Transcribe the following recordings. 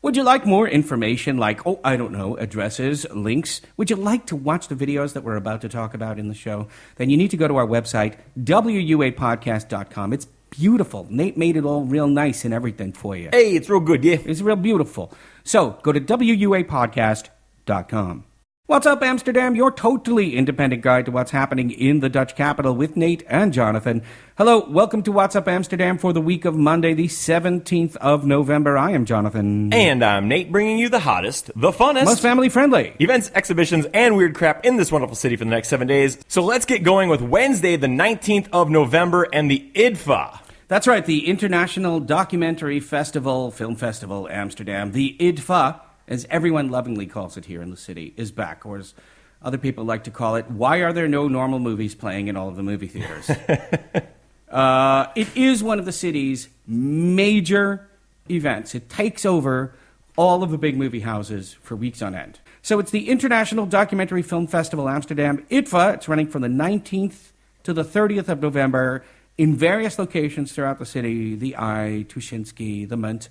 Would you like more information like, addresses, links? Would you like to watch the videos that we're about to talk about in the show? Then you need to go to our website, wuapodcast.com. It's beautiful. Nate made it all real nice and everything for you. Hey, it's real good, yeah. It's real beautiful. So go to wuapodcast.com. What's Up Amsterdam, your totally independent guide to what's happening in the Dutch capital with Nate and Jonathan. Hello, welcome to What's Up Amsterdam for the week of Monday, the 17th of November. I am Jonathan. And I'm Nate, bringing you the hottest, the funnest, most family-friendly events, exhibitions, and weird crap in this wonderful city for the next 7 days. So let's get going with Wednesday, the 19th of November, and the IDFA. That's right, the International Documentary Festival, Film Festival Amsterdam, the IDFA, as everyone lovingly calls it here in the city, is back, or as other people like to call it, why are there no normal movies playing in all of the movie theaters? It is one of the city's major events. It takes over all of the big movie houses for weeks on end. So it's the International Documentary Film Festival Amsterdam, IDFA. It's running from the 19th to the 30th of November in various locations throughout the city, the Eye, Tuschinski, the Munt.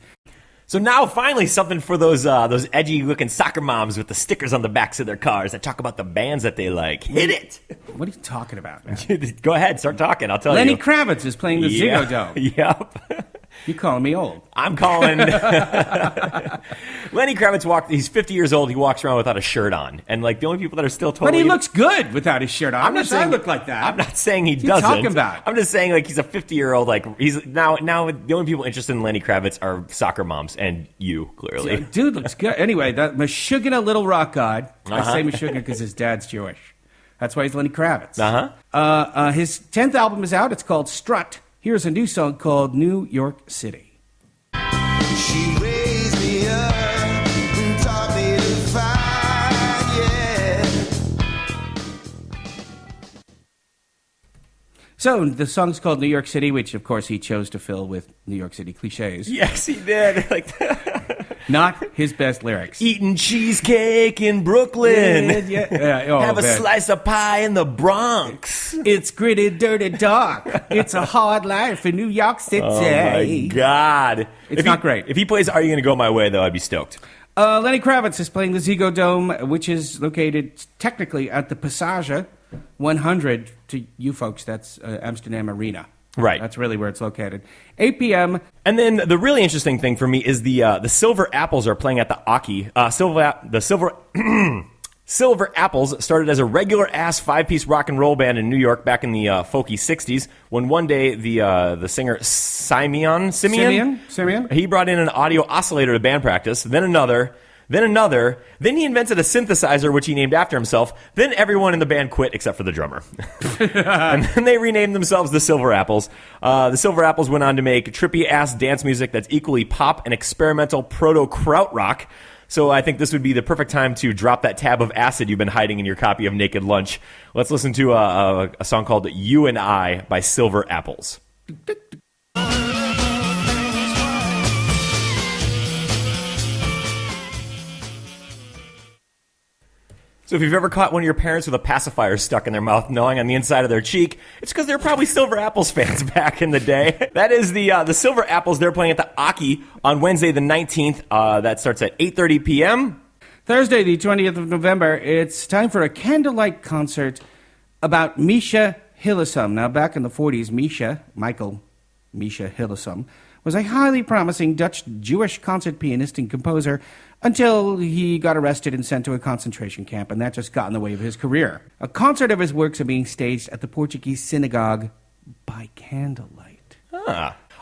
So now, finally, something for those edgy-looking soccer moms with the stickers on the backs of their cars that talk about the bands that they like. Hit it! What are you talking about, man? Go ahead, start talking. I'll tell Lenny you. Lenny Kravitz is playing the Ziggo Dome. Yep. You calling me old? I'm calling. Lenny Kravitz he's 50 years old. He walks around without a shirt on. And like the only people that are still totally. But he looks good without his shirt on. I'm not saying I look like that. I'm not saying he doesn't. What are you talking about? I'm just saying like he's a 50-year-old. Like he's now the only people interested in Lenny Kravitz are soccer moms and you, clearly. Dude looks good. Anyway, that Meshuggah Little Rock God. I say Meshuggah because his dad's Jewish. That's why he's Lenny Kravitz. His 10th album is out. It's called Strut. Here's a new song called New York City. She raised me up and taught me to fight, yeah. So the song's called New York City, which of course he chose to fill with New York City cliches. Yes, he did. Not his best lyrics. Eating cheesecake in Brooklyn. Have a slice of pie in the Bronx. It's gritty, dirty, dark. It's a hard life in New York City. Oh, my God. It's not great. If he plays Are You Gonna Go My Way, though, I'd be stoked. Lenny Kravitz is playing the Ziggo Dome, which is located technically at the Passage 100. To you folks, that's Amsterdam Arena. Right. That's really where it's located. 8 p.m. And then the really interesting thing for me is the Silver Apples are playing at the Aki. Silver Apples started as a regular-ass five-piece rock and roll band in New York back in the folky 60s, when one day the singer Simeon, he brought in an audio oscillator to band practice, then another, then he invented a synthesizer, which he named after himself. Then everyone in the band quit except for the drummer. And then they renamed themselves the Silver Apples. The Silver Apples went on to make trippy-ass dance music that's equally pop and experimental proto-krautrock. So I think this would be the perfect time to drop that tab of acid you've been hiding in your copy of Naked Lunch. Let's listen to a song called You and I by Silver Apples. So if you've ever caught one of your parents with a pacifier stuck in their mouth gnawing on the inside of their cheek, it's because they're probably Silver Apples fans back in the day. That is the Silver Apples. They're playing at the Aki on Wednesday the 19th. That starts at 8:30 p.m. Thursday the 20th of November, it's time for a candlelight concert about Misha Hillesum. Now, back in the 40s, Michael Misha Hillesum, was a highly promising Dutch Jewish concert pianist and composer until he got arrested and sent to a concentration camp, and that just got in the way of his career. A concert of his works are being staged at the Portuguese synagogue by candlelight.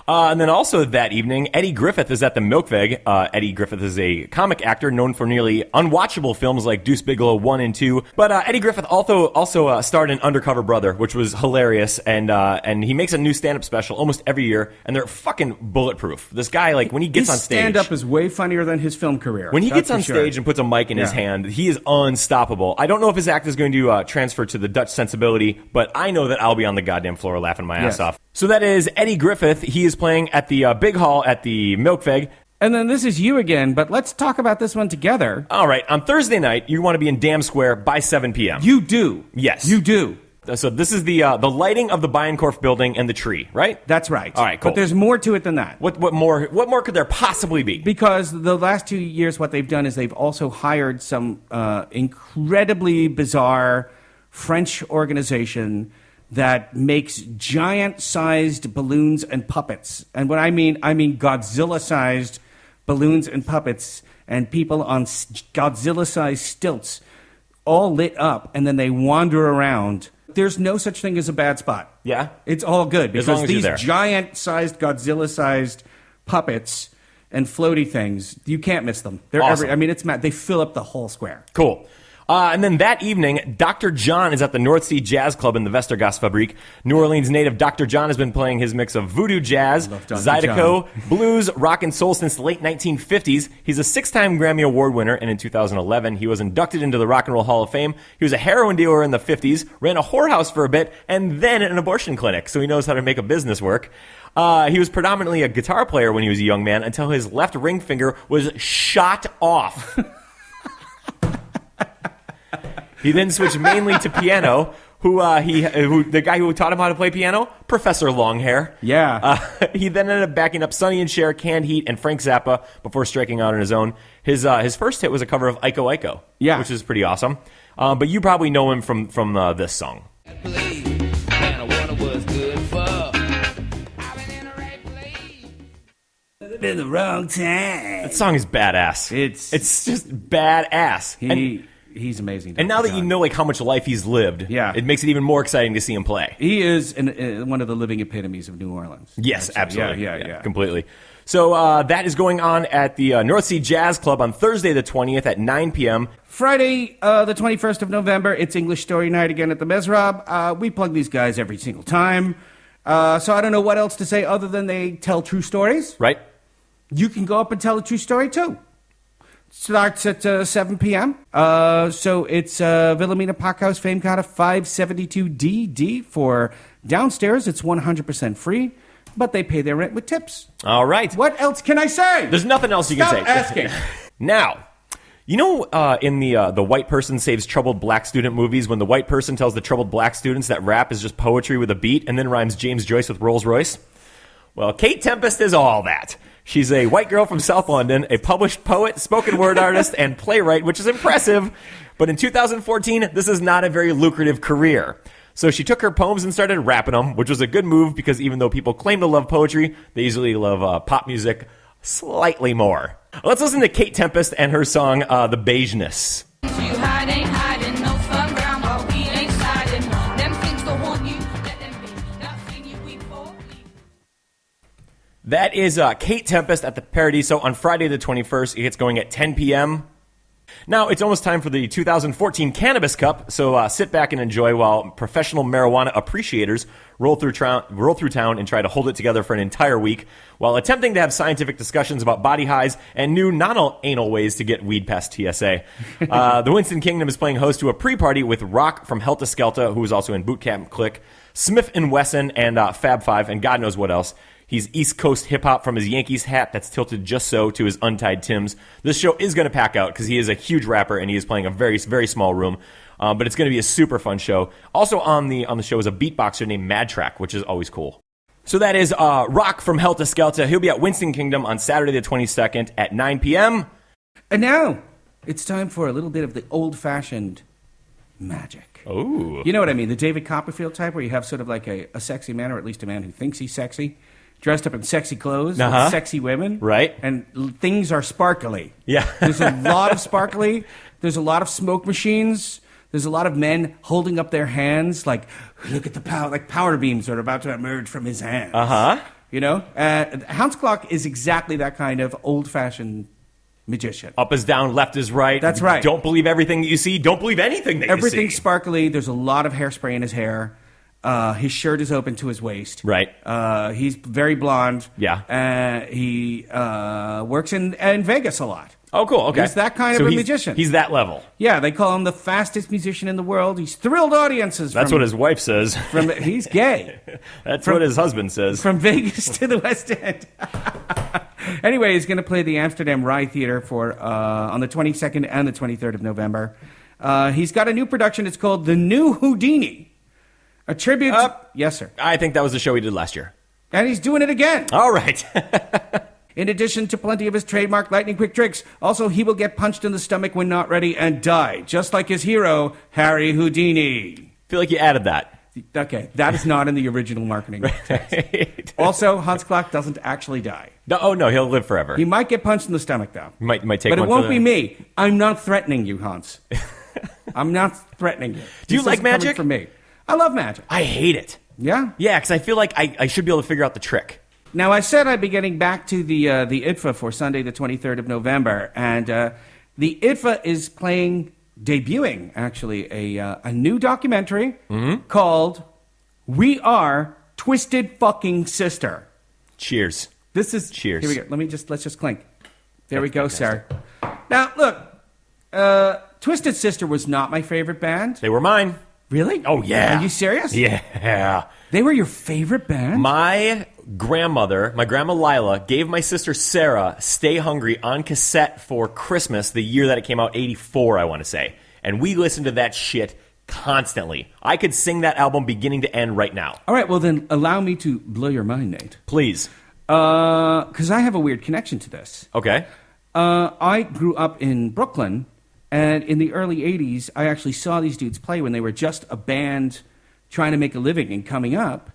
And then also that evening, Eddie Griffith is at the Milkveg. Eddie Griffith is a comic actor known for nearly unwatchable films like Deuce Bigalow 1 and 2. But Eddie Griffith also starred in Undercover Brother, which was hilarious. And he makes a new stand-up special almost every year, and they're fucking bulletproof. This guy, like, when he gets on stage... His stand-up is way funnier than his film career. When he gets on stage and puts a mic in his hand, he is unstoppable. I don't know if his act is going to transfer to the Dutch sensibility, but I know that I'll be on the goddamn floor laughing my ass off. So that is Eddie Griffith. He is playing at the big hall at the Milkveg. And then this is you again, but let's talk about this one together. All right. On Thursday night, you want to be in Dam Square by 7 p.m. You do. Yes. You do. So this is the lighting of the Bijenkorf building and the tree, right? That's right. All right, cool. But there's more to it than that. What more could there possibly be? Because the last 2 years, what they've done is they've also hired some incredibly bizarre French organization that makes giant-sized balloons and puppets. And what I mean Godzilla-sized balloons and puppets and people on Godzilla-sized stilts, all lit up, and then they wander around. There's no such thing as a bad spot. Yeah? It's all good As long because as you're these there. giant-sized, Godzilla-sized puppets and floaty things, you can't miss them. They're Awesome. it's mad. They fill up the whole square. Cool. And then that evening, Dr. John is at the North Sea Jazz Club in the Westergasfabriek. New Orleans native Dr. John has been playing his mix of voodoo jazz, Love Dr. zydeco, blues, rock, and soul since the late 1950s. He's a 6-time Grammy Award winner, and in 2011, he was inducted into the Rock and Roll Hall of Fame. He was a heroin dealer in the 50s, ran a whorehouse for a bit, and then an abortion clinic, so he knows how to make a business work. He was predominantly a guitar player when he was a young man until his left ring finger was shot off. He then switched mainly to piano. Who the guy who taught him how to play piano? Professor Longhair. Yeah. He then ended up backing up Sonny and Cher, Canned Heat, and Frank Zappa before striking out on his own. His first hit was a cover of Iko Iko, Yeah. which is pretty awesome. But you probably know him from this song. In the wrong time. That song is badass. It's just badass. He's amazing. And now Dr. that you John. know like how much life he's lived, Yeah. it makes it even more exciting to see him play. He is one of the living epitomes of New Orleans. Yes, I'd say. absolutely. Yeah. Completely. So that is going on at the North Sea Jazz Club on Thursday the 20th at 9 p.m. Friday, the 21st of November, it's English Story Night again at the Mesrab. We plug these guys every single time. So I don't know what else to say other than they tell true stories. Right? You can go up and tell a true story too. Starts at 7 p.m. So it's Wilhelmina Pakhuis Fame-Kade 572DD for downstairs. It's 100% free, but they pay their rent with tips. All right. What else can I say? There's nothing else you can say. Stop asking. Now, you know in the white person saves troubled black student movies when the white person tells the troubled black students that rap is just poetry with a beat and then rhymes James Joyce with Rolls Royce? Well, Kate Tempest is all that. She's a white girl from South London, a published poet, spoken word artist, and playwright, which is impressive. But in 2014, this is not a very lucrative career. So she took her poems and started rapping them, which was a good move because even though people claim to love poetry, they usually love pop music slightly more. Let's listen to Kate Tempest and her song, The Beigeness. You hide, ain't hiding, no fun ground, but we ain't siding. Them things go on you, let them be. Nothing you weep for. That is Kate Tempest at the Paradiso on Friday the 21st. It gets going at 10 p.m. Now, it's almost time for the 2014 Cannabis Cup, so sit back and enjoy while professional marijuana appreciators roll through town and try to hold it together for an entire week while attempting to have scientific discussions about body highs and new non-anal ways to get weed past TSA. The Winston Kingdom is playing host to a pre-party with Rock from Helta Skelta, who is also in Boot Camp Click, Smith & Wesson, and Fab Five, and God knows what else. He's East Coast hip-hop from his Yankees hat that's tilted just so to his untied Timbs. This show is going to pack out because he is a huge rapper and he is playing a very, very small room. But it's going to be a super fun show. Also on the show is a beatboxer named Mad Track, which is always cool. So that is Rock from Helta Skelta. He'll be at Winston Kingdom on Saturday the 22nd at 9 p.m. And now, it's time for a little bit of the old-fashioned magic. Oh. You know what I mean? The David Copperfield type where you have sort of like a sexy man, or at least a man who thinks he's sexy, dressed up in sexy clothes with sexy women. Right. And things are sparkly. Yeah. There's a lot of sparkly. There's a lot of smoke machines. There's a lot of men holding up their hands like, look at the power, like powder beams that are about to emerge from his hands. Uh-huh. You know? Hans Klok is exactly that kind of old-fashioned magician. Up is down, left is right. That's right. Don't believe everything that you see. Don't believe anything that you see. Everything's sparkly. There's a lot of hairspray in his hair. His shirt is open to his waist. Right. He's very blonde. Yeah. He works in Vegas a lot. Oh, cool. Okay. He's that kind of a magician. He's that level. Yeah, they call him the fastest musician in the world. He's thrilled audiences. That's what his wife says. He's gay. That's what his husband says. From Vegas to the West End. Anyway, he's going to play the Amsterdam Rye Theater on the 22nd and the 23rd of November. He's got a new production. It's called The New Houdini. A tribute. Yes, sir. I think that was the show he did last year. And he's doing it again. All right. In addition to plenty of his trademark lightning quick tricks, also he will get punched in the stomach when not ready and die, just like his hero, Harry Houdini. Feel like you added that. Okay, that is not in the original marketing text. Right. Also, Hans Klock doesn't actually die. No, he'll live forever. He might get punched in the stomach, though. Might take but one it won't for be the... me. I'm not threatening you, Hans. I'm not threatening you. Do you This like isn't coming magic? from me. I love magic. I hate it. Yeah? Yeah, because I feel like I should be able to figure out the trick. Now, I said I'd be getting back to the IDFA for Sunday, the 23rd of November, and the IDFA is debuting, actually, a new documentary called We Are Twisted Fucking Sister. Cheers. This is... Cheers. Here we go. Let's just clink. There we go, sir. Now, look, Twisted Sister was not my favorite band. They were mine. Really? Oh, yeah. Are you serious? Yeah. They were your favorite band? My grandma Lila, gave my sister Sarah Stay Hungry on cassette for Christmas the year that it came out, 84, I want to say. And we listened to that shit constantly. I could sing that album beginning to end right now. All right, well then allow me to blow your mind, Nate. Please. Because I have a weird connection to this. Okay. I grew up in Brooklyn, and in the early 80s, I actually saw these dudes play when they were just a band trying to make a living and coming up.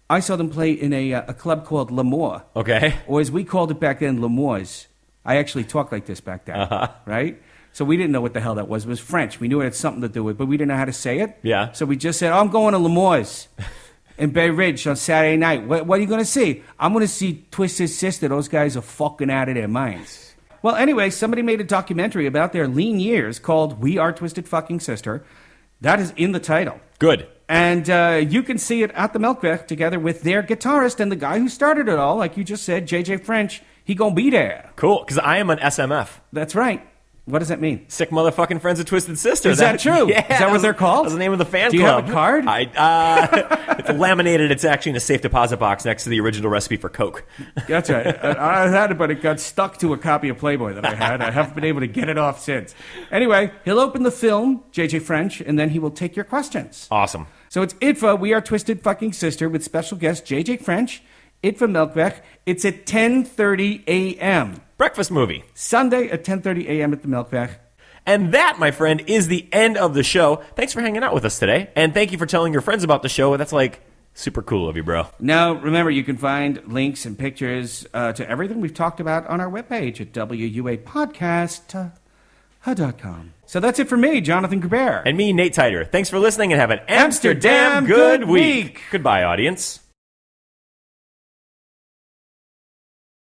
I saw them play in a club called L'Amour. Okay. Or as we called it back then, L'Amours. I actually talked like this back then, right? So we didn't know what the hell that was. It was French. We knew it had something to do with it, but we didn't know how to say it. Yeah. So we just said, I'm going to L'Amours in Bay Ridge on Saturday night. What are you going to see? I'm going to see Twisted Sister. Those guys are fucking out of their minds. Well, anyway, somebody made a documentary about their lean years called We Are Twisted Fucking Sister. That is in the title. Good. And you can see it at the Melkweg together with their guitarist and the guy who started it all, like you just said, JJ French. He gonna be there. Cool, because I am an SMF. That's right. What does that mean? Sick motherfucking friends of Twisted Sister. Is that true? Yeah. Is that what they're called? That's the name of the fan club. Do you have a card? It's laminated. It's actually in a safe deposit box next to the original recipe for Coke. That's right. I had it, but it got stuck to a copy of Playboy that I had. I haven't been able to get it off since. Anyway, he'll open the film, JJ French, and then he will take your questions. Awesome. So it's IDFA, We Are Twisted Fucking Sister, with special guest JJ French, IDFA Melkweg. It's at 10:30 a.m. Breakfast movie. Sunday at 10:30 a.m. at the Melkweg. And that, my friend, is the end of the show. Thanks for hanging out with us today. And thank you for telling your friends about the show. That's super cool of you, bro. Now, remember, you can find links and pictures to everything we've talked about on our webpage at wuapodcast.com. So that's it for me, Jonathan Groubert. And me, Nate Tytor. Thanks for listening and have an Amsterdam good week. Goodbye, audience.